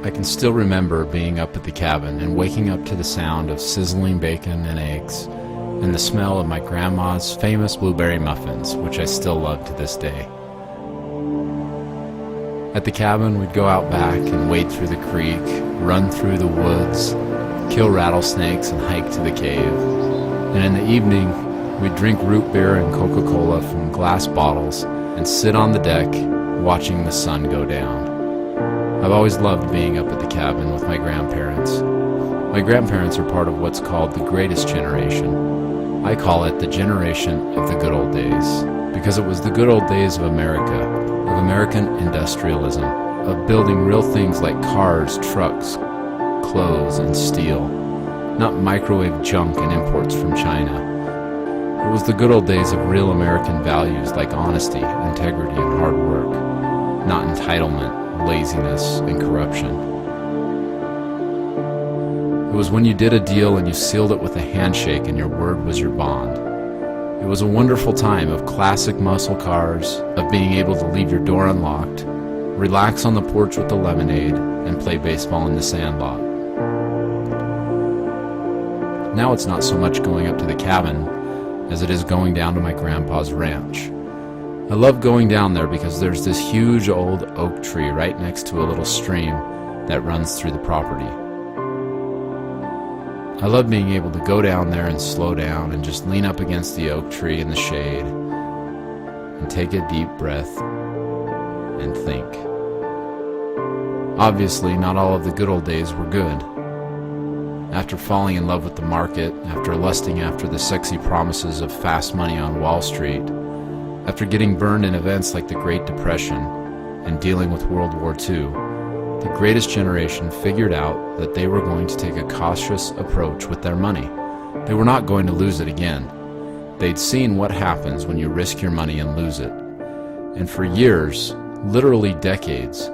I can still remember being up at the cabin and waking up to the sound of sizzling bacon and eggs and the smell of my grandma's famous blueberry muffins, which I still love to this day. At the cabin, we'd go out back and wade through the creek, run through the woods, kill rattlesnakes, and hike to the cave. And in the evening, we'd drink root beer and Coca-Cola from glass bottles and sit on the deck watching the sun go down. I've always loved being up at the cabin with my grandparents. My grandparents are part of what's called the greatest generation. I call it the generation of the good old days, because it was the good old days of America, of American industrialism, of building real things like cars, trucks, clothes, and steel, not microwave junk and imports from China. It was the good old days of real American values like honesty, integrity, and hard work, not entitlement, laziness, and corruption. It was when you did a deal and you sealed it with a handshake and your word was your bond. It was a wonderful time of classic muscle cars, of being able to leave your door unlocked, relax on the porch with the lemonade, and play baseball in the sandlot. Now it's not so much going up to the cabin as it is going down to my grandpa's ranch. I love going down there because there's this huge old oak tree right next to a little stream that runs through the property. I love being able to go down there and slow down and just lean up against the oak tree in the shade and take a deep breath and think. Obviously, not all of the good old days were good. After falling in love with the market, after lusting after the sexy promises of fast money on Wall Street, after getting burned in events like the Great Depression and dealing with World War II, the greatest generation figured out that they were going to take a cautious approach with their money. They were not going to lose it again. They'd seen what happens when you risk your money and lose it. And for years, literally decades,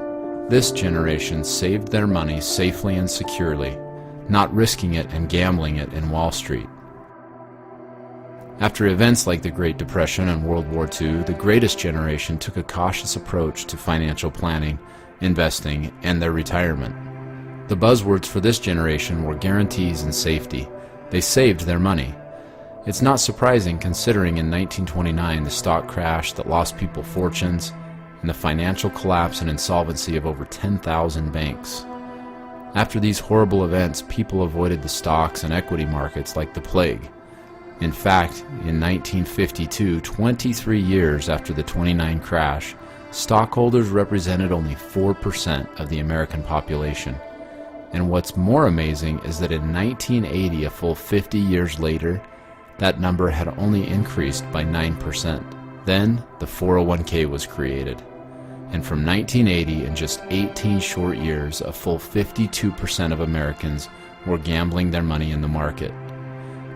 this generation saved their money safely and securely, not risking it and gambling it in Wall Street. After events like the Great Depression and World War II, the greatest generation took a cautious approach to financial planning, investing, and their retirement. The buzzwords for this generation were guarantees and safety. They saved their money. It's not surprising considering in 1929 the stock crash that lost people fortunes and the financial collapse and insolvency of over 10,000 banks. After these horrible events, people avoided the stocks and equity markets like the plague. In fact, in 1952, 23 years after the 29 crash, stockholders represented only 4% of the American population. And what's more amazing is that in 1980, a full 50 years later, that number had only increased by 9%. Then, the 401k was created. And from 1980, in just 18 short years, a full 52% of Americans were gambling their money in the market.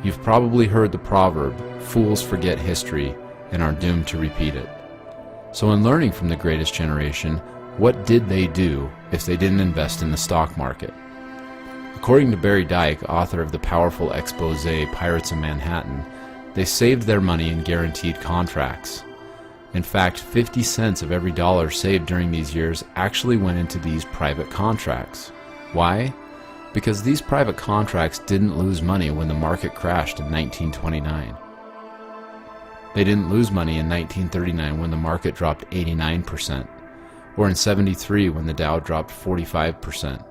You've probably heard the proverb, fools forget history and are doomed to repeat it. So in learning from the greatest generation, what did they do if they didn't invest in the stock market? According to Barry Dyke, author of the powerful expose Pirates of Manhattan, they saved their money in guaranteed contracts. In fact, 50 cents of every dollar saved during these years actually went into these private contracts. Why? Because these private contracts didn't lose money when the market crashed in 1929. They didn't lose money in 1939 when the market dropped 89%, or in 73 when the Dow dropped 45%,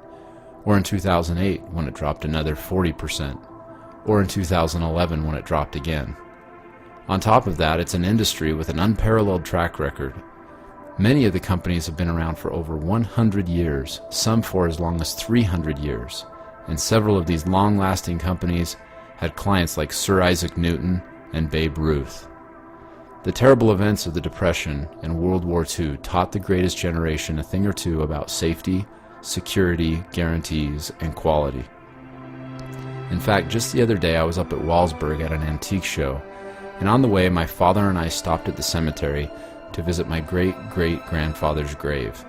or in 2008 when it dropped another 40%, or in 2011 when it dropped again. On top of that, it's an industry with an unparalleled track record. Many of the companies have been around for over 100 years, some for as long as 300 years, and several of these long-lasting companies had clients like Sir Isaac Newton and Babe Ruth. The terrible events of the Depression and World War II taught the greatest generation a thing or two about safety, security, guarantees, and quality. In fact, just the other day I was up at Walsburg at an antique show, and on the way my father and I stopped at the cemetery to visit my great-great-grandfather's grave.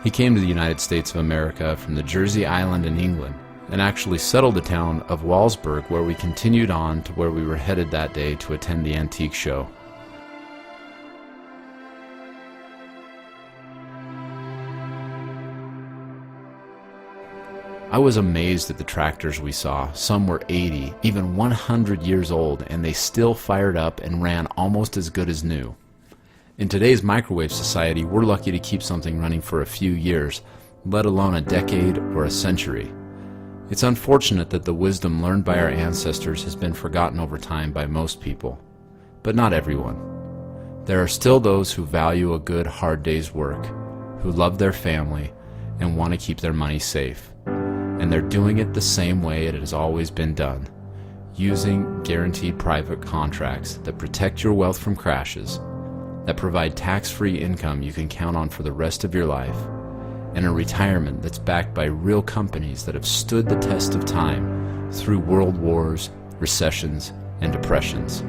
He came to the United States of America from the Jersey Island in England, and actually settled the town of Walsburg, where we continued on to where we were headed that day to attend the antique show. I was amazed at the tractors we saw. Some were 80, even 100 years old, and they still fired up and ran almost as good as new. In today's microwave society, we're lucky to keep something running for a few years, let alone a decade or a century. It's unfortunate that the wisdom learned by our ancestors has been forgotten over time by most people, but not everyone. There are still those who value a good, hard day's work, who love their family and want to keep their money safe. And they're doing it the same way it has always been done, using guaranteed private contracts that protect your wealth from crashes, that provide tax-free income you can count on for the rest of your life, and a retirement that's backed by real companies that have stood the test of time through world wars, recessions, and depressions.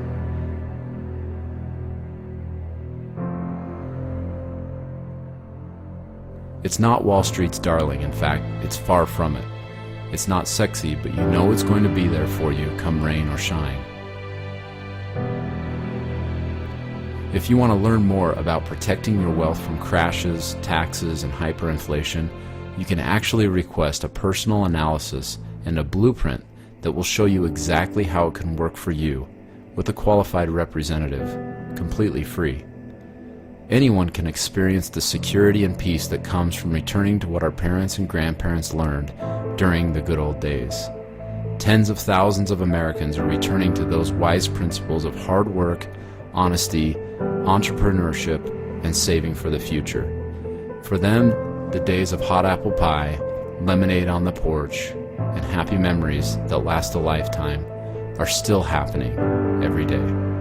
It's not Wall Street's darling. In fact, it's far from it. It's not sexy, but you know it's going to be there for you come rain or shine. If you want to learn more about protecting your wealth from crashes, taxes, and hyperinflation, you can actually request a personal analysis and a blueprint that will show you exactly how it can work for you with a qualified representative, completely free. Anyone can experience the security and peace that comes from returning to what our parents and grandparents learned during the good old days. Tens of thousands of Americans are returning to those wise principles of hard work, honesty, entrepreneurship, and saving for the future. For them, the days of hot apple pie, lemonade on the porch, and happy memories that last a lifetime are still happening every day.